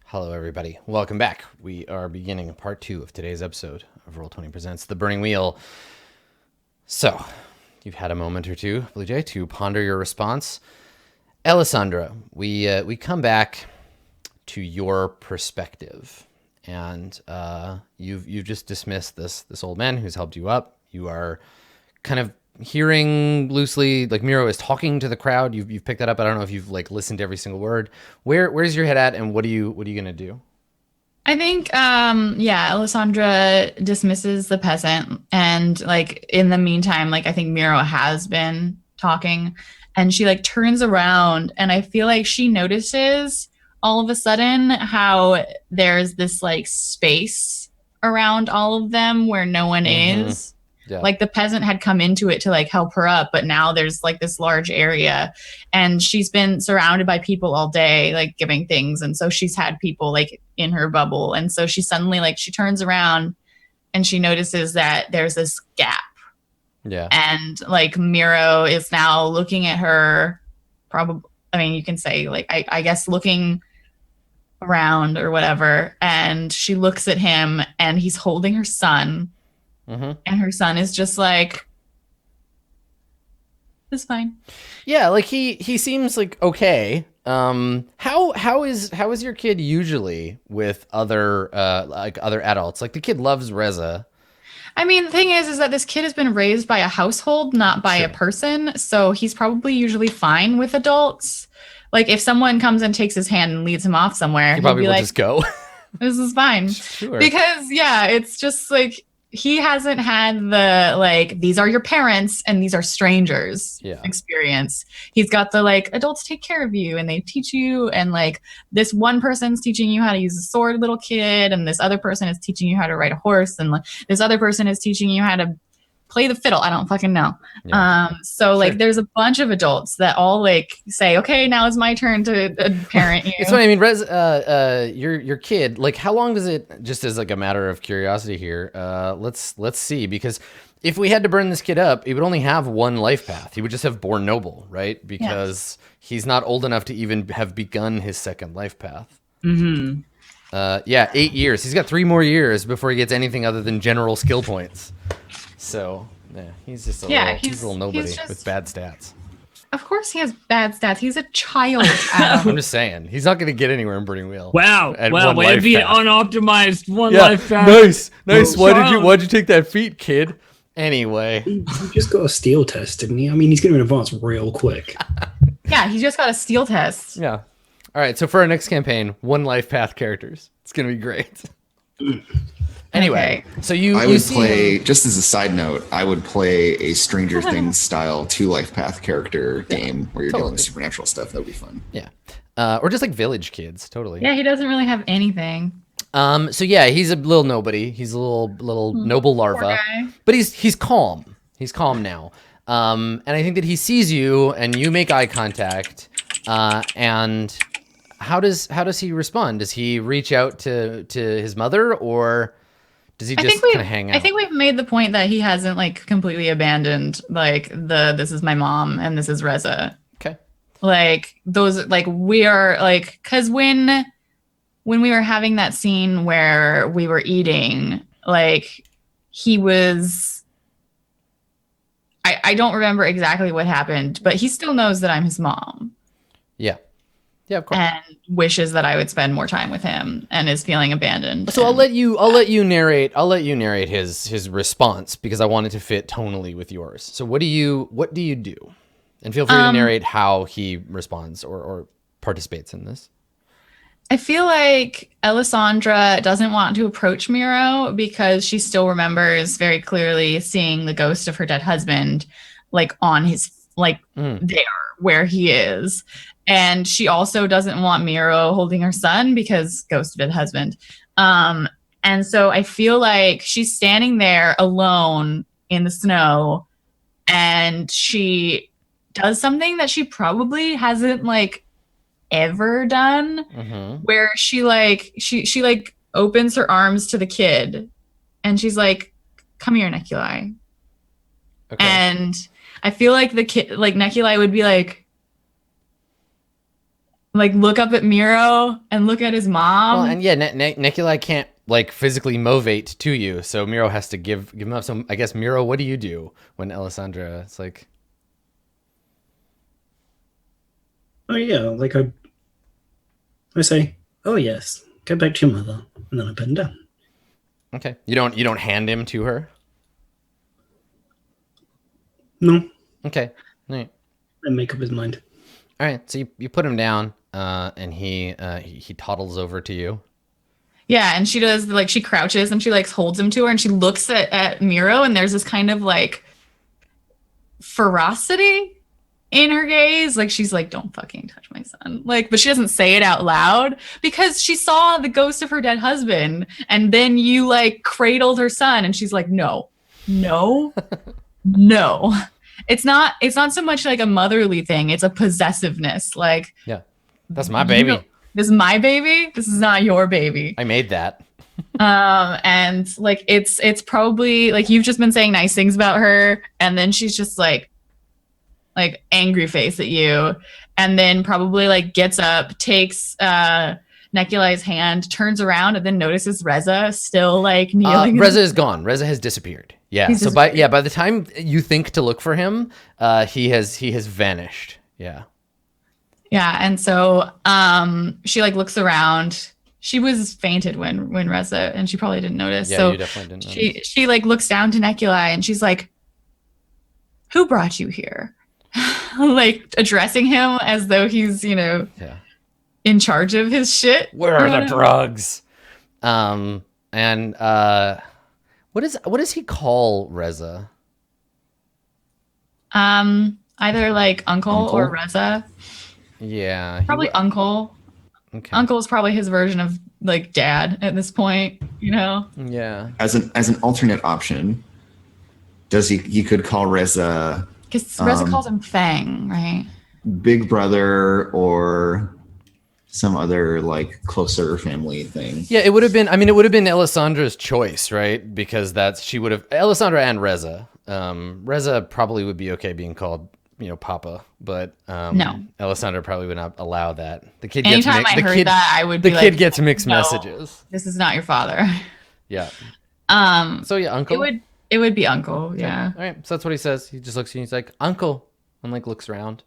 Hello, everybody. Welcome back. We are beginning part 2 of today's episode of Roll20 Presents The Burning Wheel. So, you've had a moment or two, Blue Jay, to ponder your response. Alessandra, we come back to your perspective, and you've just dismissed this old man who's helped you up. You are kind of hearing loosely, like Miro is talking to the crowd. You've picked that up. I don't know if you've like listened to every single word. Where's your head at, and what are you gonna do? I think, Alessandra dismisses the peasant. And like in the meantime, like I think Miro has been talking and she like turns around and I feel like she notices all of a sudden how there's this like space around all of them where no one Mm-hmm. is. Yeah. Like the peasant had come into it to like help her up, but now there's like this large area and she's been surrounded by people all day like giving things, and so she's had people like in her bubble, and so she suddenly like she turns around and she notices that there's this gap, Yeah. and like Miro is now looking at her, probably, I mean you can say like I guess looking around or whatever, and she looks at him and he's holding her son, Mm-hmm. and her son is just like, it's fine. Yeah, like he seems like okay. How is your kid usually with other like other adults? Like the kid loves Reza. I mean, the thing is that this kid has been raised by a household, not by a Sure. person. So he's probably usually fine with adults. Like if someone comes and takes his hand and leads him off somewhere, He he'll probably be will like, just go. this is fine. Sure. Because yeah, it's just like he hasn't had the like these are your parents and these are strangers Yeah. experience. He's got the like adults take care of you and they teach you, and like this one person's teaching you how to use a sword, little kid, and this other person is teaching you how to ride a horse, and like, this other person is teaching you how to play the fiddle. I don't fucking know. Yeah. So Sure. like there's a bunch of adults that all like say, okay, now it's my turn to parent you. It's funny. I mean, your kid. Like, how long does it? Just as like a matter of curiosity here. Let's see, because if we had to burn this kid up, he would only have one life path. He would just have born noble, right? Because Yes. he's not old enough to even have begun his second life path. Mm-hmm. Yeah, 8 years. He's got 3 more years before he gets anything other than general skill points. So yeah, he's just a Yeah, he's a little nobody he's with just, bad stats. of course he has bad stats. He's a child, Adam. I'm just saying, he's not going to get anywhere in Burning Wheel. Wow, At wow, one way to life be path. unoptimized one Yeah, life path. nice. Well, child. Why'd you take that feat, kid? Anyway, He just got a steel test, didn't he? I mean, he's going to advance real quick. Yeah, he just got a steel test. yeah. All right, so for our next campaign, one life path characters. It's going to be great. Anyway, Okay. so you I would see play, him- just as a side note, I would play a Stranger Things style 2 life path character game where you're dealing totally. with supernatural stuff. That would be fun. Yeah. Or just like village kids, totally. Yeah, he doesn't really have anything. So yeah, he's a little nobody. He's a little noble larva, guy. but he's calm. He's calm now. And I think that he sees you, and you make eye contact. And how does he respond? Does he reach out to his mother, or does he just kind of hang out? I think we've made the point that he hasn't like completely abandoned like this is my mom and this is Reza. Okay. Like those like we are like, because when we were having that scene where we were eating, like he was, I don't remember exactly what happened, but he still knows that I'm his mom Yeah. Yeah, of course. and wishes that I would spend more time with him and is feeling abandoned. So I'll and- let you narrate his response, because I want it to fit tonally with yours. So what do you do? And feel free to narrate how he responds or participates in this. I feel like Alessandra doesn't want to approach Miro because she still remembers very clearly seeing the ghost of her dead husband, like on his, like there where he is. And she also doesn't want Miro holding her son because ghost of dead husband. And so I feel like she's standing there alone in the snow, and she does something that she probably hasn't like ever done, Mm-hmm. where she like she like opens her arms to the kid and she's like, come here, Neculai. Okay. And I feel like the kid, like Neculai would be like like look up at Miro and look at his mom. Well, and yeah, Nikolai can't like physically movate to you, so Miro has to give him up. So I guess Miro, what do you do when Alessandra is like? Oh yeah, like I say, oh yes, go back to your mother, and then I put him down. Okay, you don't hand him to her. No, Okay, all right. and make up his mind. All right, so you put him down, and he toddles over to you. Yeah, and she does like she crouches and she like holds him to her and she looks at Miro and there's this kind of like ferocity in her gaze. Like she's like, don't fucking touch my son. Like, but she doesn't say it out loud because she saw the ghost of her dead husband and then you like cradled her son and she's like, no. It's not so much like a motherly thing, it's a possessiveness. Like, yeah, that's my baby. This is my baby. This is not your baby. I made that. And like it's probably like you've just been saying nice things about her, and then she's just like angry face at you, and then probably like gets up, takes Nikolai's hand, turns around, and then notices Reza still like kneeling. Reza is gone. Reza has disappeared. Yeah. He's so by the time you think to look for him, he has vanished. Yeah. Yeah, and so she like looks around. She was fainted when Reza, and she probably didn't notice. Yeah, so you definitely didn't notice. She like looks down to Nikolai and she's like, "Who brought you here?" Like addressing him as though he's in charge of his shit. Where are the drugs? And what does he call Reza? Either like uncle or Reza. Yeah. Probably uncle. Okay. Uncle is probably his version of like dad at this point, Yeah. As an alternate option, he could call Reza because Reza calls him Fang, right? Big Brother or some other like closer family thing. Yeah, it would have been Alessandra's choice, right? Because Alessandra and Reza. Reza probably would be okay being called Papa, but no, Alessandra probably would not allow that. The kid Anytime gets I heard that, I would be like, the kid gets mixed no, messages. This is not your father. Yeah. So yeah, uncle. It would be uncle. Yeah. All right. So that's what he says. He just looks at you. He's like, uncle, and like looks around.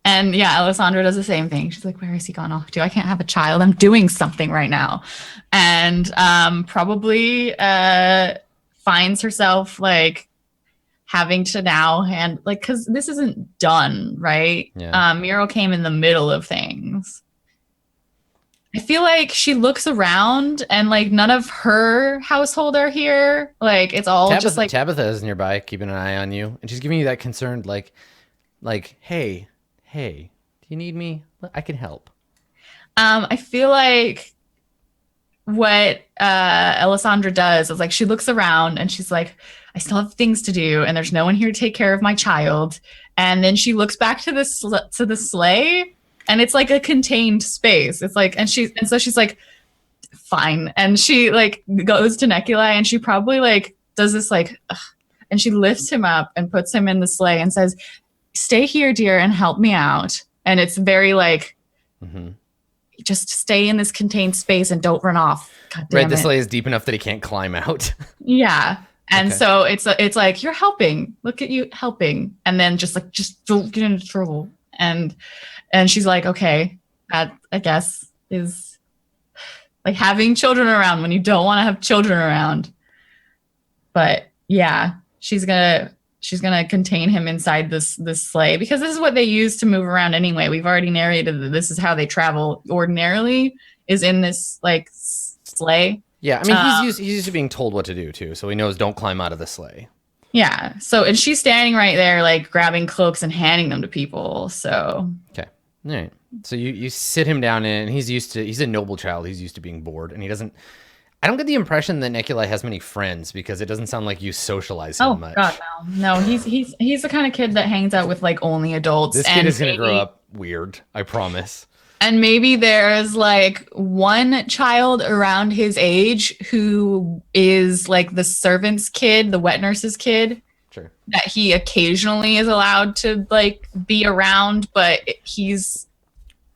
And yeah, Alessandra does the same thing. She's like, where has he gone off to? I can't have a child. I'm doing something right now. And probably finds herself like having to now because this isn't done, right? Yeah. Miro came in the middle of things. I feel like she looks around and like none of her household are here. Like it's all just like Tabitha is nearby, keeping an eye on you, and she's giving you that concerned like, hey, do you need me? I can help. I feel like what Alessandra does is like she looks around and she's like, I still have things to do and there's no one here to take care of my child. And then she looks back to the sleigh and it's like a contained space. It's like, and so she's like, fine. And she like goes to Nikolai and she probably like does this like, ugh, and she lifts him up and puts him in the sleigh and says, stay here, dear, and help me out. And it's very like, just stay in this contained space and don't run off. God damn right, the it. sleigh is deep enough that he can't climb out. Yeah. And Okay. so it's like, you're helping. Look at you helping. And then just don't get into trouble. And she's like, okay, that I guess is like having children around when you don't want to have children around. But yeah, she's gonna contain him inside this sleigh because this is what they use to move around anyway. We've already narrated that this is how they travel ordinarily, is in this like sleigh. Yeah, I mean he's used to being told what to do too, so he knows don't climb out of the sleigh. Yeah. So and she's standing right there, like grabbing cloaks and handing them to people. So Okay. All right. So you sit him down and he's a noble child. He's used to being bored, and I don't get the impression that Nikolai has many friends because it doesn't sound like you socialize him much. God, no. He's the kind of kid that hangs out with like only adults. This kid is gonna grow up weird, I promise. And maybe there's like one child around his age who is like the servant's kid, the wet nurse's kid. Sure. That he occasionally is allowed to like be around, but he's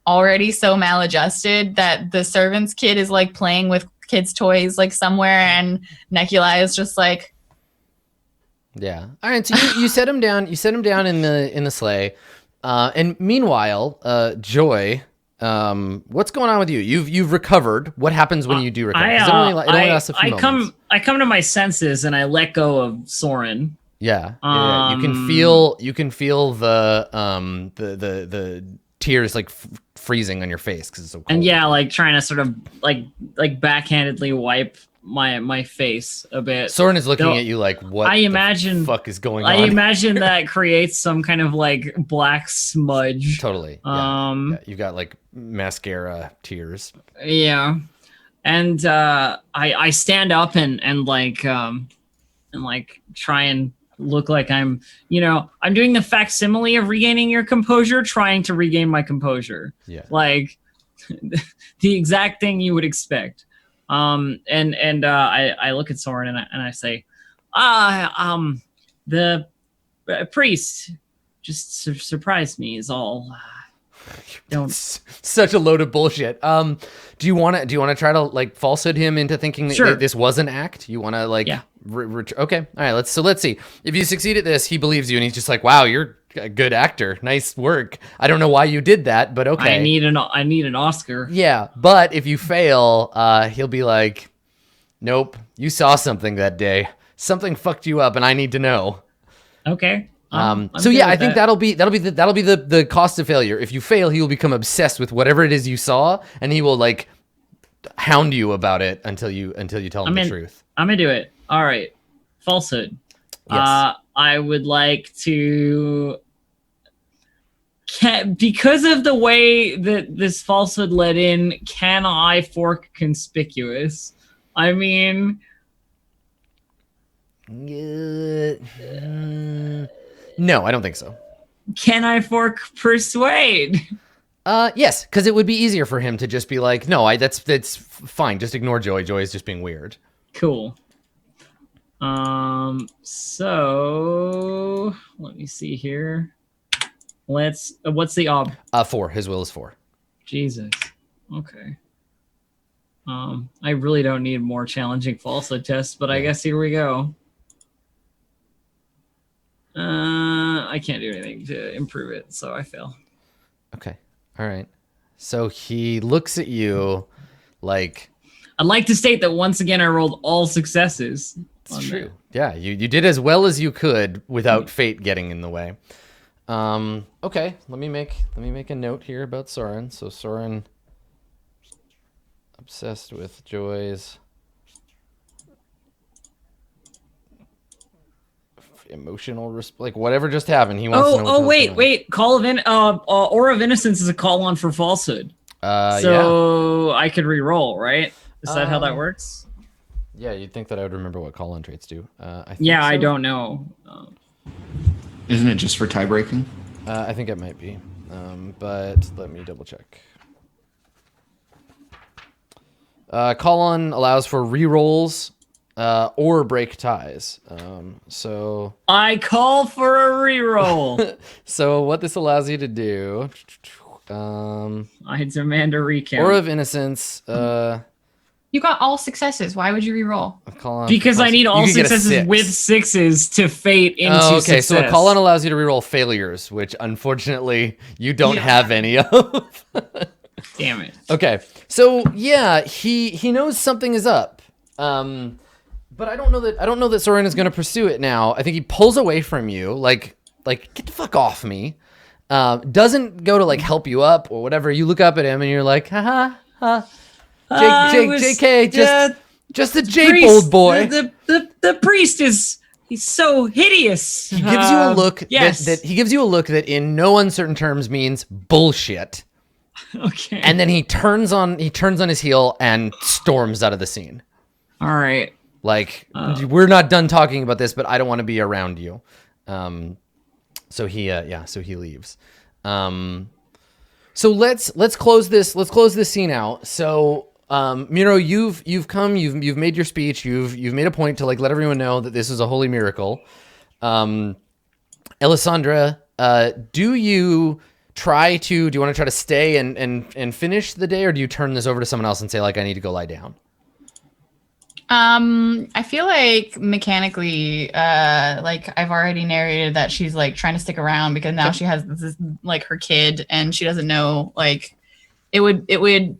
already so maladjusted that the servant's kid is like playing with kids' toys like somewhere, and Necula is just like, Yeah. All right. So you set him down. You set him down in the sleigh. And meanwhile, Joy, what's going on with you? You've recovered. What happens when you do recover? 'Cause it only lasts a few moments. I come to my senses and I let go of Soren. Yeah. You can feel the tears like freezing on your face because it's so cold. And yeah, like trying to sort of like backhandedly wipe my face a bit. Soren is looking at you like, what the fuck is going on? I imagine that creates some kind of like black smudge. Totally. Yeah. You've got like mascara tears. Yeah. And I stand up and try and look like I'm doing the facsimile of regaining your composure, trying to regain my composure. Yeah. Like the exact thing you would expect. I look at Soren and I say, the priest just surprised me is all. Don't. Such a load of bullshit. Do you want to try to like falsehood him into thinking that this was an act? You want to like, yeah. Okay. All right. Let's see. If you succeed at this, he believes you and he's just like, wow, you're a good actor. Nice work. I don't know why you did that, but okay. I need an Oscar. Yeah. But if you fail, he'll be like, nope, you saw something that day. Something fucked you up and I need to know. Okay. So yeah, I think that'll be the cost of failure. If you fail, he will become obsessed with whatever it is you saw, and he will like hound you about it until you tell him the truth. I'm gonna do it. All right, falsehood. Yes. I would like to, because of the way that this falsehood led in. Can I fork conspicuous? I mean. No, I don't think so. Can I fork persuade? Yes, because it would be easier for him to just be like, no, that's fine. Just ignore Joy. Joy is just being weird. Cool. So let me see here. What's the 4. His will is 4. Jesus. Okay. I really don't need more challenging falsehood tests, but I guess here we go. I can't do anything to improve it, so I fail. Okay. All right. So he looks at you like... I'd like to state that once again I rolled all successes. It's true. Yeah, you did as well as you could without fate getting in the way. Okay, let me make a note here about Soren. So Soren, obsessed with Joy's emotional like whatever just happened. He wants to know. Wait! Aura of Innocence is a call on for falsehood. I could re-roll, right? Is that how that works? Yeah, you'd think that I would remember what call-on traits do. I don't know. Isn't it just for tie breaking? I think it might be, but let me double check. Call-on allows for re-rolls or break ties. So I call for a re-roll. So what this allows you to do, I demand a recount. Aura of Innocence. you got all successes. Why would you re-roll? Because I need all successes with 6s to fate into success. So a call-on allows you to re-roll failures, which unfortunately you don't have any of. Damn it. Okay, so yeah, he knows something is up. But I don't know that Soren is going to pursue it now. I think he pulls away from you, like get the fuck off me. Doesn't go to like help you up or whatever. You look up at him and you're like, ha. JK, just a jape, old boy. The priest he's so hideous. He gives you a look. Yes. He gives you a look that in no uncertain terms means bullshit. Okay. And then he turns on his heel and storms out of the scene. All right. Like, we're not done talking about this, but I don't want to be around you. So he leaves. So let's close this scene out. So, Miro, you've come, you've made your speech, you've made a point to like let everyone know that this is a holy miracle. Elisandra, do you try to? Do you want to try to stay and finish the day, or do you turn this over to someone else and say like, I need to go lie down? I feel like mechanically, like I've already narrated that she's like trying to stick around because now she has this like her kid and she doesn't know like it would.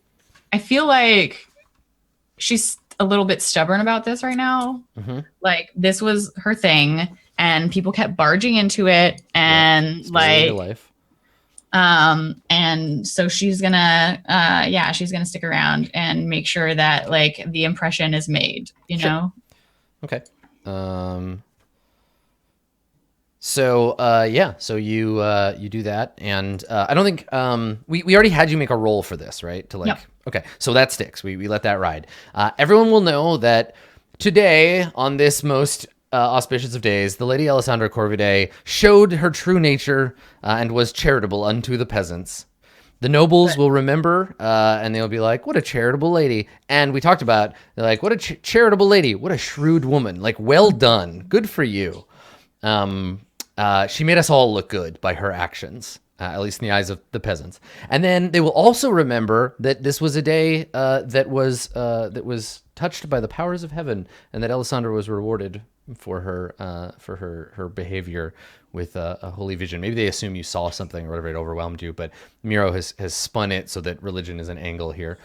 I feel like she's a little bit stubborn about this right now. Mm-hmm. Like this was her thing and people kept barging into it and life. And so she's gonna stick around and make sure that like the impression is made, you know? Okay. So you do that, and I don't think we already had you make a roll for this, right? To like, Yep. Okay, so that sticks. We let that ride. Everyone will know that today, on this most auspicious of days, the Lady Alessandra Corvidae showed her true nature and was charitable unto the peasants. The nobles will remember, and they'll be like, what a charitable lady. And we talked about, they're like, what a charitable lady. What a shrewd woman. Like, well done. Good for you. She made us all look good by her actions, at least in the eyes of the peasants. And then they will also remember that this was a day that was touched by the powers of heaven, and that Alessandra was rewarded for her behavior with a holy vision. Maybe they assume you saw something or whatever, it overwhelmed you, but Miro has spun it so that religion is an angle here.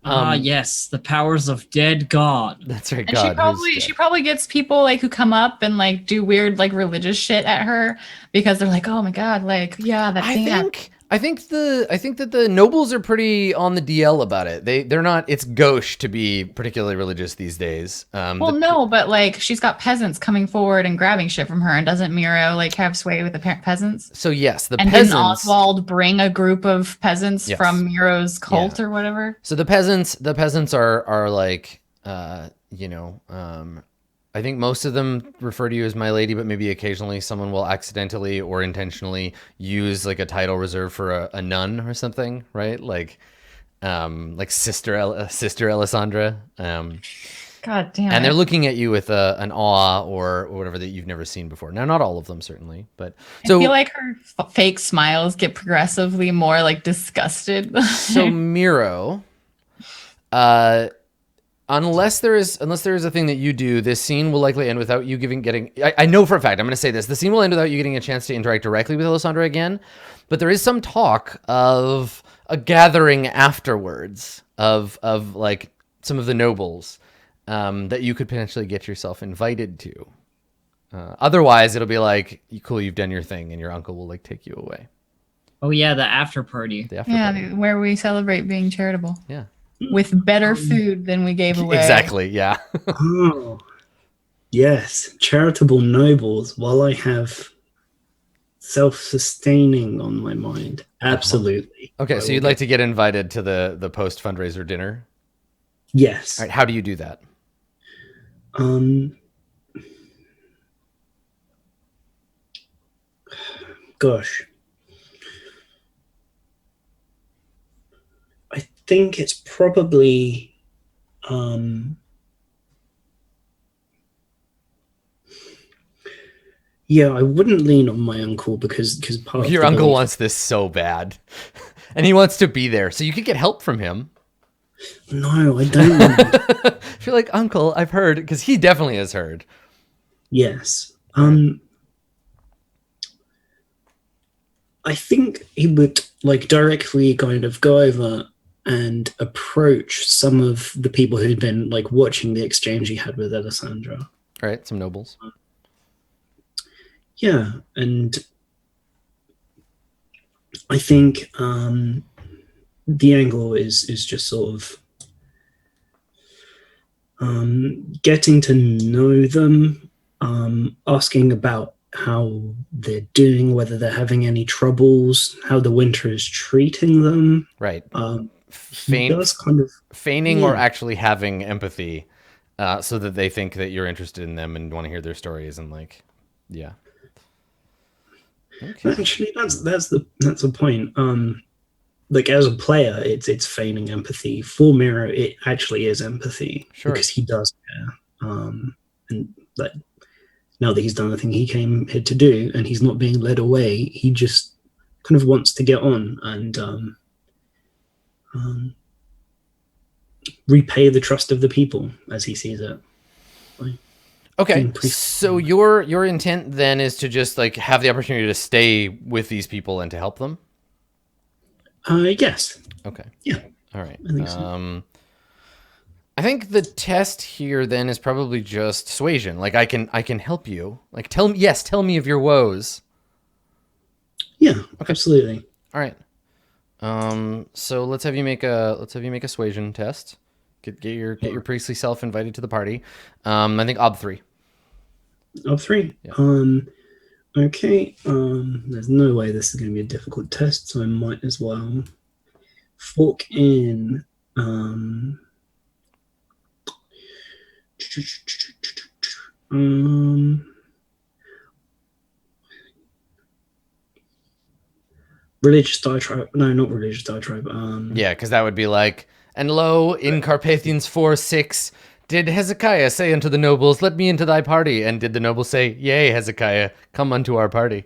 Yes, the powers of dead God. That's right, And God. she probably gets people like who come up and like do weird like religious shit at her because they're like, oh my God, like yeah, that thing happened. I think that the nobles are pretty on the DL about it. They're not. It's gauche to be particularly religious these days. No, but like she's got peasants coming forward and grabbing shit from her, and doesn't Miro like have sway with the peasants? So yes, and peasants. Didn't Oswald bring a group of peasants from Miro's cult or whatever? So the peasants are like, I think most of them refer to you as my lady, but maybe occasionally someone will accidentally or intentionally use like a title reserved for a nun or something, right? Like Sister Alessandra. God damn. And they're looking at you with an awe or whatever that you've never seen before. Now, not all of them, certainly, but I feel like her fake smiles get progressively more like disgusted. So Miro, Unless there is a thing that you do, this scene will likely end without you getting. I know for a fact. I'm going to say this: the scene will end without you getting a chance to interact directly with Alessandra again. But there is some talk of a gathering afterwards of like some of the nobles that you could potentially get yourself invited to. Otherwise, it'll be like, cool, you've done your thing, and your uncle will like take you away. Oh yeah, the after party. Where we celebrate being charitable. Yeah. With better food than we gave away. Exactly, yeah. Oh, yes. Charitable nobles, while I have self-sustaining on my mind. Absolutely. Okay, so you'd like to get invited to the post-fundraiser dinner? Yes. All right, how do you do that? Gosh. I think it's probably yeah, I wouldn't lean on my uncle because part your of uncle wants this so bad. And he wants to be there, so you could get help from him. No, I don't want If you're like, uncle, I've heard, because he definitely has heard. Yes. I think he would like directly kind of go over and approach some of the people who'd been like watching the exchange he had with Alessandra. All right, some nobles. Yeah, and I think the angle is just sort of getting to know them, asking about how they're doing, whether they're having any troubles, how the winter is treating them. Right. Feigning or actually having empathy, so that they think that you're interested in them and want to hear their stories, and like, yeah. Okay. Actually, that's the point. Like as a player, it's feigning empathy. For Miro, it actually is empathy, because he does care. And like now that he's done the thing he came here to do, and he's not being led away, he just kind of wants to get on and repay the trust of the people as he sees it. Okay, so your intent then is to just like have the opportunity to stay with these people and to help them? Yes. Okay. Yeah. All right. I think so. I think the test here then is probably just suasion. Like I can help you. Like tell me of your woes. Yeah, okay. Absolutely. All right. So let's have you make a suasion test. Get your priestly self invited to the party. I think ob 3. Ob 3. Yeah. Okay. There's no way this is going to be a difficult test, so I might as well fork in. Religious diatribe. No, not religious diatribe. Yeah, because that would be like, and lo, in Carpathians 4:6, did Hezekiah say unto the nobles, let me into thy party? And did the nobles say, yea, Hezekiah, come unto our party?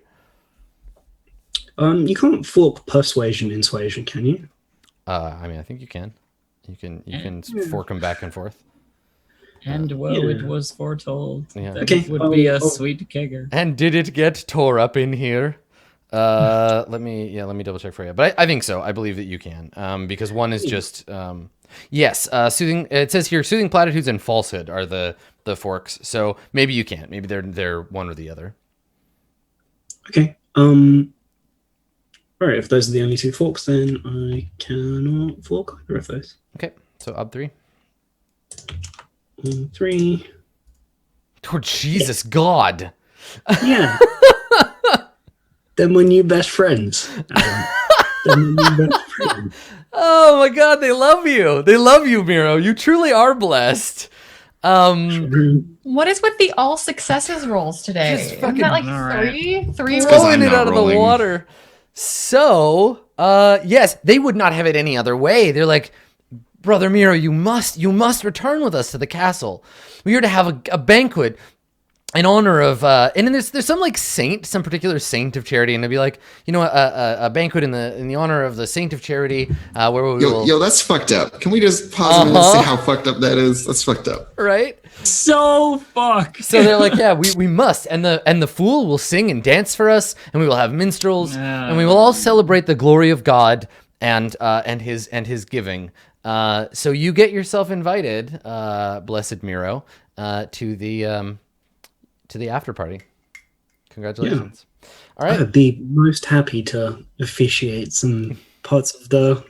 You can't fork persuasion in suasion, can you? I mean, I think you can. You can fork them back and forth. And it was foretold that it would be a sweet kegger. And did it get tore up in here? Let me double check for you. But I think so. I believe that you can. Because one is just yes, soothing. It says here soothing platitudes and falsehood are the forks. So maybe you can. Maybe they're one or the other. Okay. All right. If those are the only 2 forks, then I cannot fork either of those. Okay. So ob 3. 3. Oh Jesus God. Yeah. They're my new best friends. Oh my God, they love you. They love you, Miro. You truly are blessed. What is with the all successes rolls today? Isn't that like three blowing it out of the water. So, yes, they would not have it any other way. They're like, Brother Miro, you must return with us to the castle. We are to have a banquet in honor of, and then there's some like saint, some particular saint of charity, and it'd be like, a banquet in the honor of the saint of charity, where we will. Yo, that's fucked up. Can we just pause and see how fucked up that is? That's fucked up. Right? So fucked. So they're like, yeah, we must, and the fool will sing and dance for us, and we will have minstrels, and we will all celebrate the glory of God and his giving. So you get yourself invited, blessed Miro, to the after party. Congratulations. Yeah. All right. I'd be most happy to officiate some parts of the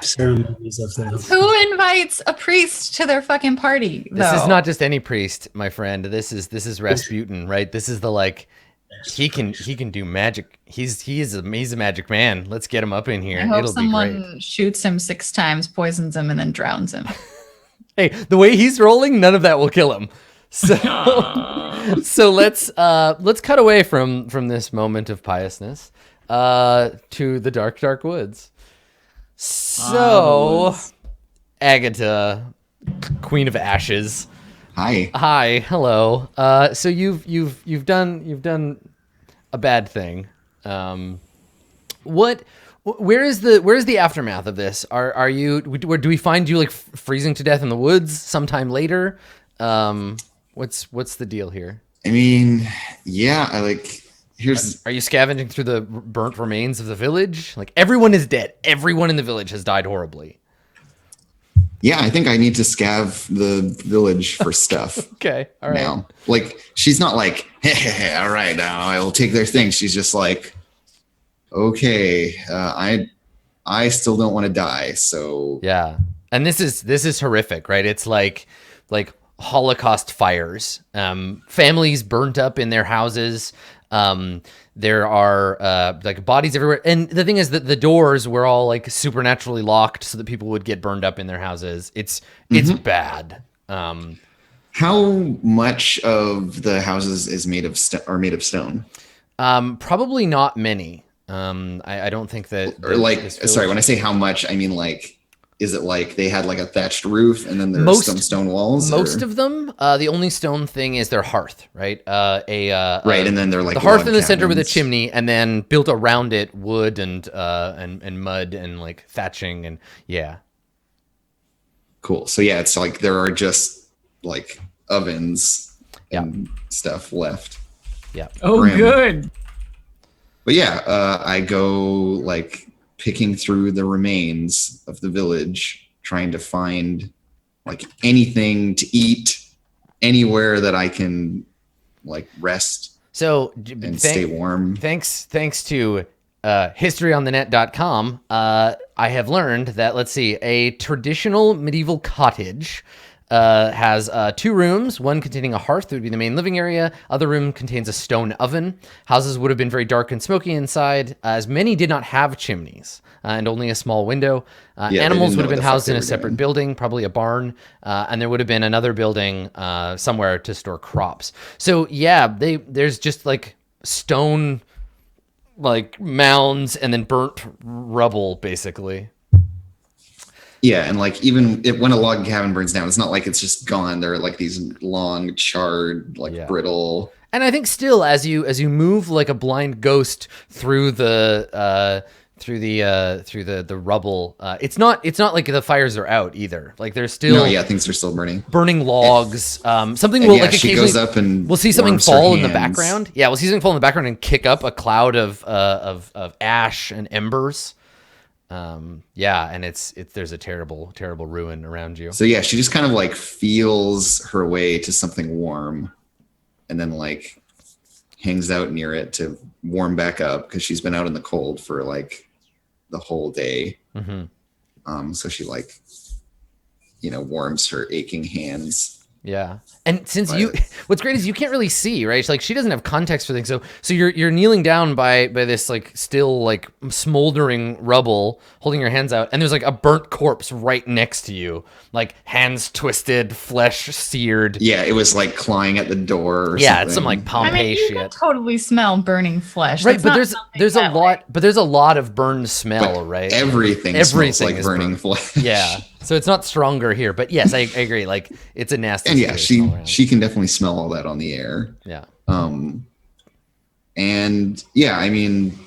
ceremonies of the. Who invites a priest to their fucking party? This is not just any priest, my friend. This is Rasputin, right? This is the like. He can do magic. He's a magic man. Let's get him up in here. I hope someone shoots him 6 times, poisons him, and then drowns him. Hey, the way he's rolling, none of that will kill him. So let's cut away from this moment of piousness to the dark woods. So Agatha, Queen of Ashes. Hi, hello. So you've done a bad thing. Where is the aftermath of this? Do we find you like freezing to death in the woods sometime later? What's the deal here? I mean, yeah, Are you scavenging through the burnt remains of the village? Like everyone is dead. Everyone in the village has died horribly. Yeah, I think I need to scav the village for stuff. Okay, all right. Now, like, she's not like, hey, all right, now I'll take their things. She's just like, okay, I still don't want to die, so yeah. And this is horrific, right? It's like Holocaust fires, families burnt up in their houses. There are like bodies everywhere, and the thing is that the doors were all like supernaturally locked so that people would get burned up in their houses. It's bad. How much of the houses is made of stone? Probably not many. I don't think that. Or like, sorry, when I say how much, I mean like is it like they had like a thatched roof and then there's some stone walls? Most of them, the only stone thing is their hearth, right? Right, and then they're like the hearth in the log center with a cabins. chimney, and then built around it wood and mud and like thatching and yeah. Cool. So yeah, it's like there are just like ovens and stuff left. Yeah. Oh, Grim. good. But yeah, I go like picking through the remains of the village, trying to find like anything to eat, anywhere that I can like rest So and stay warm. Thanks to historyonthenet.com, I have learned that, let's see, a traditional medieval cottage has 2 rooms, one containing a hearth, that would be the main living area. Other room contains a stone oven. Houses would have been very dark and smoky inside, as many did not have chimneys and only a small window. Animals would have been housed in a separate building, probably a barn, and there would have been another building somewhere to store crops. So yeah, there's just like stone like mounds and then burnt rubble, basically. Yeah, and like even when a log cabin burns down, it's not like it's just gone. There are like these long, charred, like brittle. And I think still, as you move like a blind ghost through the rubble, it's not like the fires are out either. Like there's still things are still burning logs. Something and will like she occasionally goes up and we'll see something warms her fall in the hands. background. Yeah, we'll see something fall in the background and kick up a cloud of ash and embers. And it's there's a terrible ruin around you. So yeah, she just kind of like feels her way to something warm, and then like hangs out near it to warm back up because she's been out in the cold for like the whole day. Mm-hmm. So she like warms her aching hands. Yeah. And since what's great is you can't really see, right? Like she doesn't have context for things. So you're kneeling down by this like still like smoldering rubble, holding your hands out, and there's like a burnt corpse right next to you, like hands twisted, flesh seared. Yeah, it was like clawing at the door. Or something. It's some like Pompeii you shit. can totally smell burning flesh. Right, That's but not there's a lot, but there's a lot of burned smell, right? Everything smells like burning flesh. Yeah, so it's not stronger here, but yes, I agree. Like it's a nasty. And yeah, she can definitely smell all that on the air. Yeah. And yeah, I mean,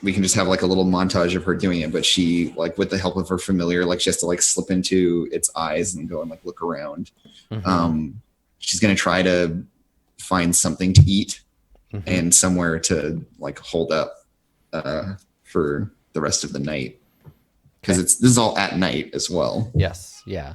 we can just have like a little montage of her doing it, but she like with the help of her familiar, like she has to like slip into its eyes and go and like look around. Mm-hmm. She's gonna try to find something to eat and somewhere to like hold up for the rest of the night, because this is all at night as well. Yes. Yeah.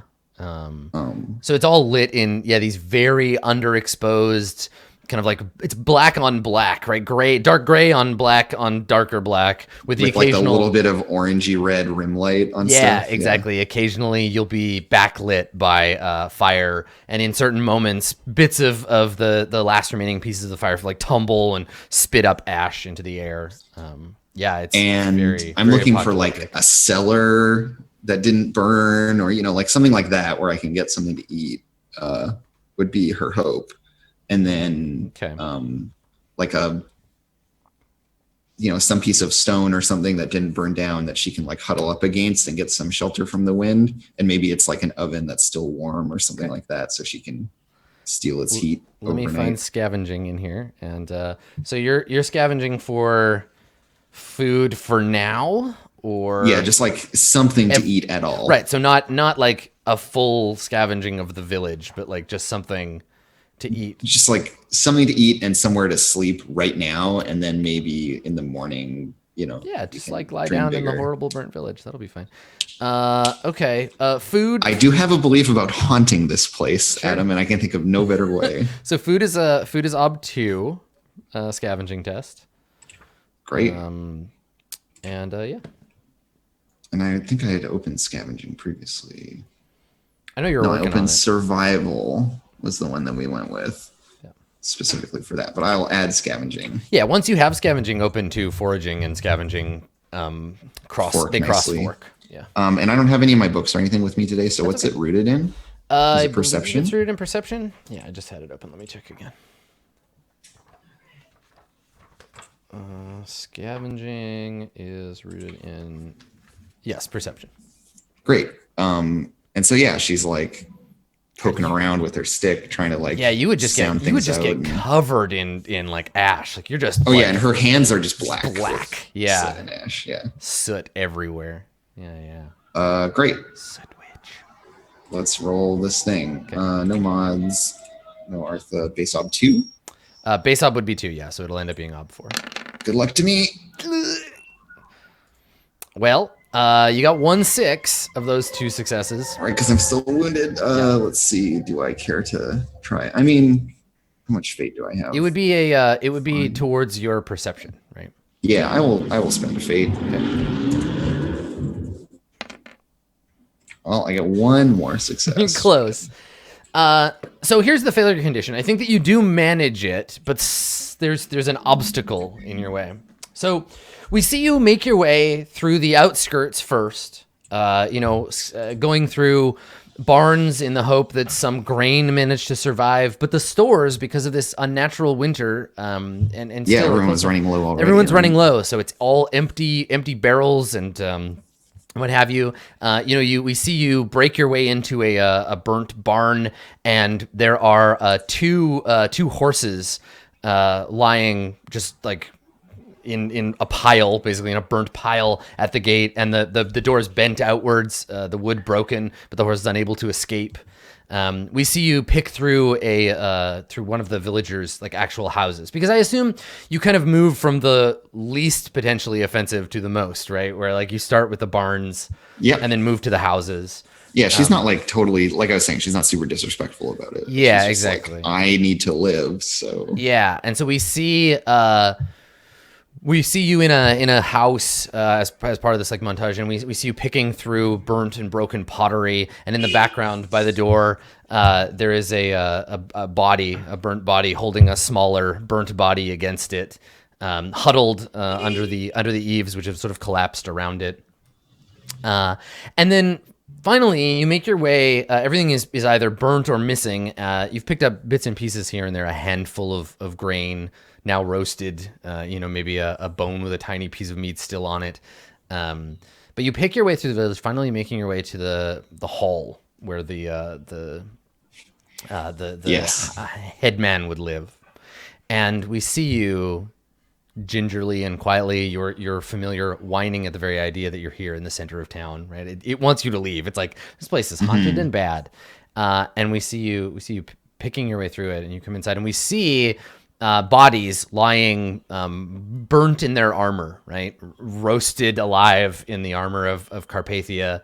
So it's all lit in these very underexposed kind of like it's black on black, right? Dark gray on black on darker black with the occasional like a little bit of orangey red rim light on stuff. Yeah, exactly. Occasionally you'll be backlit by fire, and in certain moments bits of the last remaining pieces of the fire like tumble and spit up ash into the air. It's very, I'm very looking for apocalyptic. like a cellar that didn't burn, or like something like that where I can get something to eat would be her hope. And then like a some piece of stone or something that didn't burn down that she can like huddle up against and get some shelter from the wind. And maybe it's like an oven that's still warm or something like that, so she can steal its heat. Let me find scavenging in here. And so you're scavenging for food for now, or just like something to eat at all. Right. So not like a full scavenging of the village, but like just something to eat. Just like something to eat and somewhere to sleep right now, and then maybe in the morning, just like lie down in the horrible burnt village. That'll be fine. Okay. Food. I do have a belief about haunting this place, Adam, and I can think of no better way. So food is ob 2 scavenging test. Great. And And I think I had opened scavenging previously. I know you're working on it. I opened survival was the one that we went with specifically for that, but I'll add scavenging. Yeah, once you have scavenging open to foraging and scavenging cross fork. Yeah. And I don't have any of my books or anything with me today, so what's it rooted in? Is it perception? It's rooted in perception? Yeah, I just had it open. Let me check again. Scavenging is rooted in perception. Great. And so yeah, she's like poking around with her stick, trying to like you would just get covered in like ash. Like you're just and her hands are just black. Yeah. Soot and ash. Yeah. Soot everywhere. Yeah. Great. Soot witch. Let's roll this thing. Okay. No mods. No Artha. Base ob 2. Base ob would be 2, yeah, so it'll end up being ob 4. Good luck to me. Well, you got 1/6 of those 2 successes. All right, because I'm still wounded. Let's see. Do I care to try? I mean, how much fate do I have? It would be towards your perception, right? Yeah, I will spend a fate. Okay. Well, I get 1 more success. Close. So here's the failure condition. I think that you do manage it, but there's an obstacle in your way. So we see you make your way through the outskirts first, going through barns in the hope that some grain managed to survive, but the stores, because of this unnatural winter, and still everyone's running low already. Everyone's running low, so it's all empty barrels and what have you. We see you break your way into a burnt barn, and there are two horses lying just like in a pile, basically in a burnt pile at the gate, and the door is bent outwards, the wood broken, but the horse is unable to escape. We see you pick through through one of the villagers' like actual houses, because I assume you kind of move from the least potentially offensive to the most, right? Where like you start with the barns, and then move to the houses. Yeah, she's not like totally, like I was saying, she's not super disrespectful about it. Yeah, she's exactly. Like, I need to live, so yeah, and so we see you in a house as part of this like montage, and we see you picking through burnt and broken pottery, and in the background by the door there is a burnt body holding a smaller burnt body against it, huddled under the eaves, which have sort of collapsed around it. And then finally you make your way. Everything is either burnt or missing. You've picked up bits and pieces here and there, a handful of grain now roasted, maybe a bone with a tiny piece of meat still on it. But you pick your way through the village, finally making your way to the hall where the headman would live. And we see you gingerly and quietly, your familiar whining at the very idea that you're here in the center of town, right? It wants you to leave. It's like, this place is haunted and bad. And we see you picking your way through it, and you come inside, and we see bodies lying burnt in their armor, right? Roasted alive in the armor of Carpathia.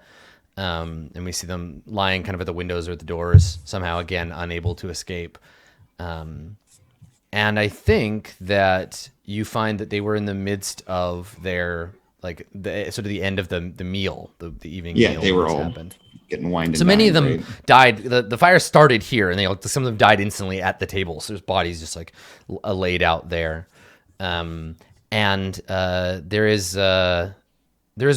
And we see them lying kind of at the windows or at the doors, somehow, again, unable to escape. And I think that you find that they were in the midst of their, like, the end of the meal, the evening meal. Yeah, they were all getting wined. So many of them died. The fire started here, and some of them died instantly at the table. So there's bodies just like laid out there. And there is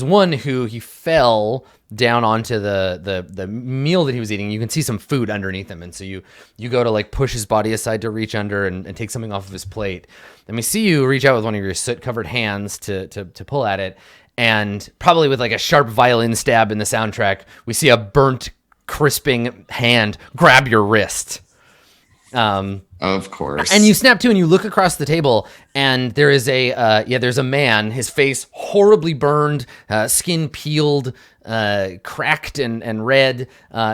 one who he fell down onto the meal that he was eating. You can see some food underneath him, and so you go to like push his body aside to reach under and take something off of his plate. And we see you reach out with one of your soot-covered hands to pull at it, and probably with like a sharp violin stab in the soundtrack, we see a burnt, crisping hand grab your wrist. Of course. And you snap to, and you look across the table, and there is there's a man, his face horribly burned, skin peeled, cracked and red,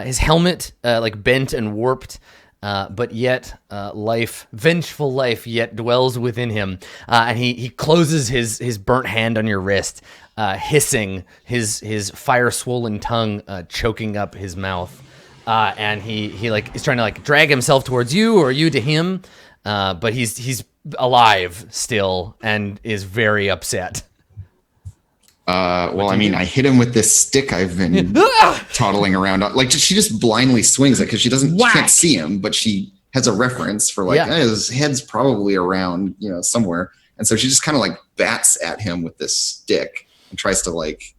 his helmet like bent and warped, but yet vengeful life yet dwells within him, and he closes his burnt hand on your wrist, hissing, his fire swollen tongue choking up his mouth. And he like is trying to like drag himself towards you or you to him, but he's alive still and is very upset. Well, I mean, I hit him with this stick I've been toddling around on. Like, she just blindly swings it because she can't see him, but she has a reference for like, his head's probably around, somewhere. And so she just kind of like bats at him with this stick and tries to like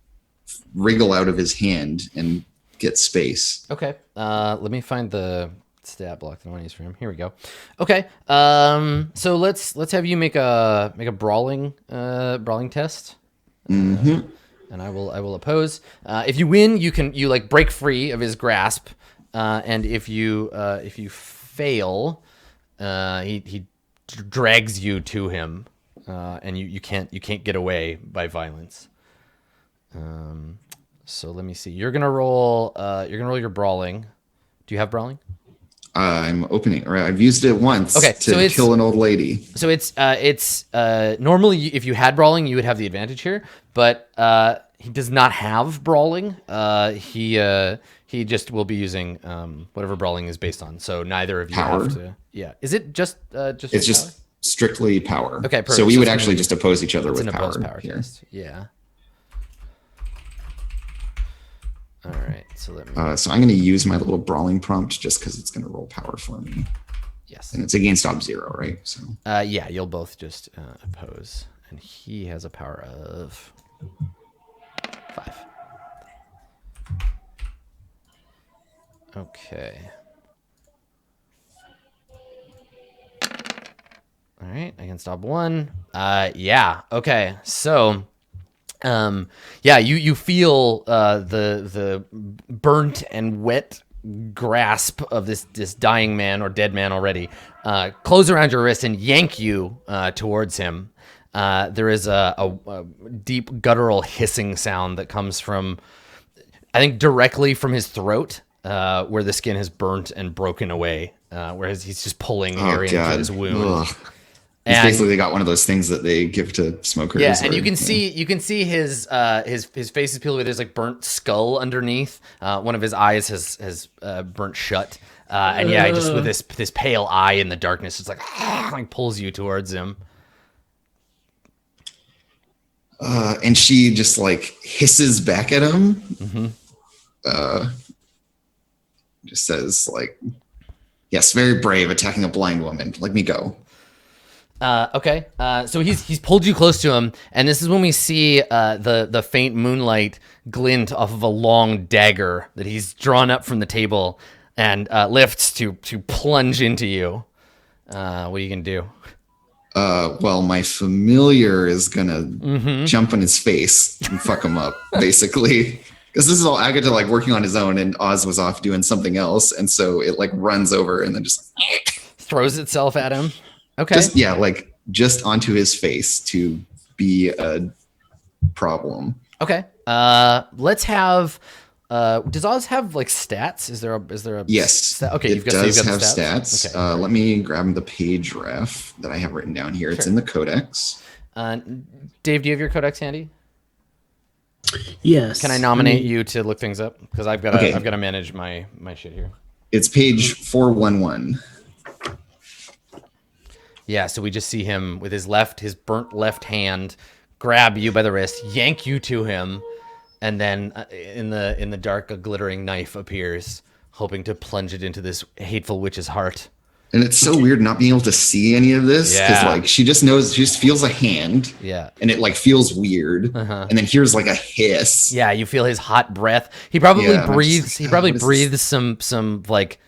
wriggle out of his hand and get space. Okay. Let me find the stat block that I want to use for him. Here we go. Okay. So let's have you make a brawling test. Mm-hmm. and I will oppose. If you win, you like break free of his grasp, and if you fail, he drags you to him, and you can't get away by violence. So let me see. You're gonna roll your brawling. Do you have brawling? I'm opening. Right, I've used it once to kill an old lady. So it's normally if you had brawling, you would have the advantage here, but he does not have brawling. He just will be using whatever brawling is based on. So neither of you have to. Yeah. Is it just? It's just strictly power. Okay. Perfect. So we would actually just oppose each other with power. Here. Test. Yeah. All right. So let me. So I'm going to use my little brawling prompt just because it's going to roll power for me. Yes. And it's against Ob-Zero, right? So. Yeah, you'll both just oppose, and he has a power of 5. Okay. All right, against Ob-1. Yeah. Okay. So, yeah, you feel the burnt and wet grasp of this dying man or dead man already close around your wrist and yank you towards him. There is a deep guttural hissing sound that comes from, I think, directly from his throat, where the skin has burnt and broken away, whereas he's just pulling air into his wound. Ugh. He's basically got one of those things that they give to smokers. Yeah, and you can see his face is peeled away. There's like burnt skull underneath. One of his eyes has burnt shut. And yeah, just with this pale eye in the darkness, it's like pulls you towards him. And she just like hisses back at him. Mm-hmm. Just says like, "Yes, very brave, attacking a blind woman. Let me go." Okay. So he's pulled you close to him, and this is when we see the faint moonlight glint off of a long dagger that he's drawn up from the table and lifts to plunge into you. What are you gonna do? Well, my familiar is gonna jump in his face and fuck him up, basically. Because this is all Agatha like working on his own, and Oz was off doing something else, and so it like runs over and then just throws itself at him. Okay. Just onto his face to be a problem. Okay. Let's have. Does Oz have like stats? Is there a yes? Okay, it does have stats. Okay. Let me grab the page ref that I have written down here. Sure. It's in the codex. Dave, do you have your codex handy? Yes. Can I nominate you to look things up? Because I've got to manage my shit here. It's page 411. Yeah, so we just see him with his burnt left hand grab you by the wrist, yank you to him, and then in the dark, a glittering knife appears, hoping to plunge it into this hateful witch's heart. And it's so weird not being able to see any of this because like she just feels a hand. Yeah. And it like feels weird. And then here's like a hiss. Yeah, you feel his hot breath. He probably breathes some like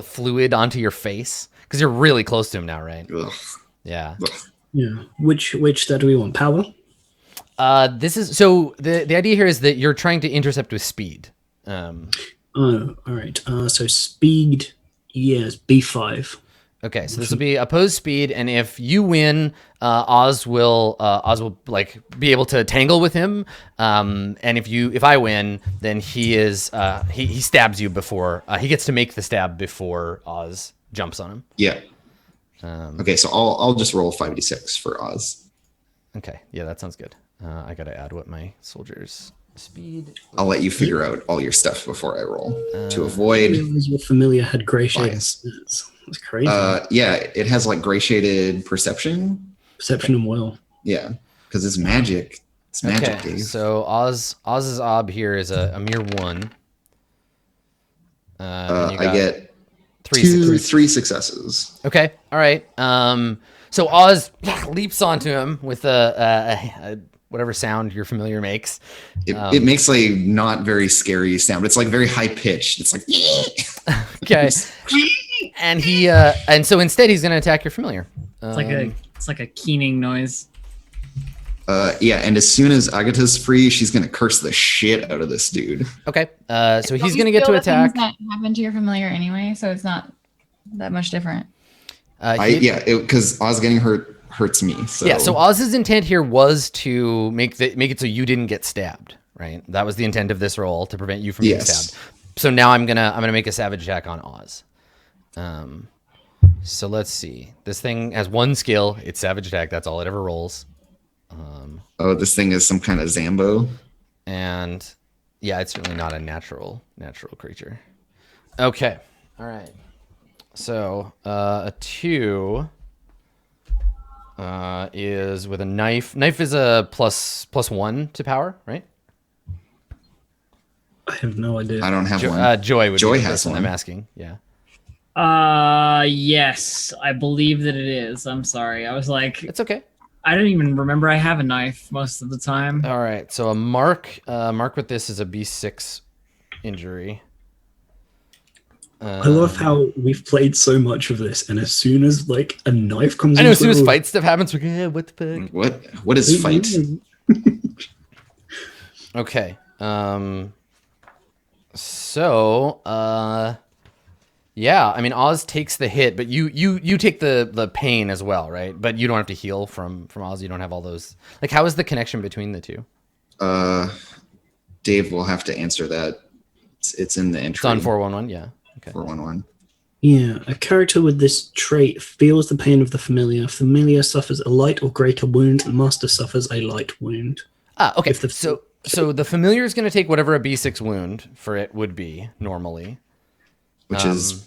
fluid onto your face because you're really close to him now, right? Ugh. Yeah. Ugh. Yeah. Which stat do we want? Power? This is so the idea here is that you're trying to intercept with speed. Oh, all right. So speed. Yes, B5. Okay, so this will be opposed speed, and if you win, Oz will like be able to tangle with him. And if I win, then he stabs you before he gets to make the stab before Oz jumps on him. Yeah. Okay, so I'll just roll 5d6 for Oz. Okay, yeah, that sounds good. I gotta add what my soldiers. Speed. I'll let you figure out all your stuff before I roll to avoid. Your familiar had gray shades. That's crazy. Yeah, it has like gray shaded perception. Perception and will. Yeah, because it's magic. It's magic, Dave. So Oz's ob here is a mere 1. I get three successes. Okay, all right. So Oz leaps onto him with a whatever sound your familiar makes. It makes a not very scary sound, but it's like very high pitched. It's like okay. And so instead he's going to attack your familiar. It's like a keening noise. Yeah, and as soon as Agata's free, she's gonna curse the shit out of this dude. Okay. So he's Don't you gonna get to feel the attack. things that happen to your familiar anyway, so it's not that much different. Because Oz getting hurt hurts me. So. Yeah. So Oz's intent here was to make it so you didn't get stabbed, right? That was the intent of this roll, to prevent you from being stabbed. So now I'm gonna make a savage attack on Oz. So let's see. This thing has one skill. It's savage attack. That's all it ever rolls. This thing is some kind of Zambo. And yeah, it's certainly not a natural creature. Okay. All right. So a 2 is with a knife. Knife is a +1 to power, right? I have no idea. I don't have one. Joy would Joy be the has person one. I'm asking. Yeah. Yes, I believe that it is. I'm sorry. I was like, It's okay. I didn't even remember I have a knife most of the time. All right. So a mark with this is a B6 injury. I love how we've played so much of this, and as soon as like a knife comes, I know. As soon into as it, fight stuff happens, we're like, yeah, what the fuck? What is fight? Okay. So, yeah, I mean, Oz takes the hit, but you take the pain as well, right? But you don't have to heal from Oz. You don't have all those. Like, how is the connection between the two? Dave will have to answer that. It's in the entry. It's on 411, yeah. Okay. 411. Yeah, a character with this trait feels the pain of the familiar. Familiar suffers a light or greater wound, and master suffers a light wound. Okay. If the- So the familiar is going to take whatever a B6 wound for it would be normally. Which is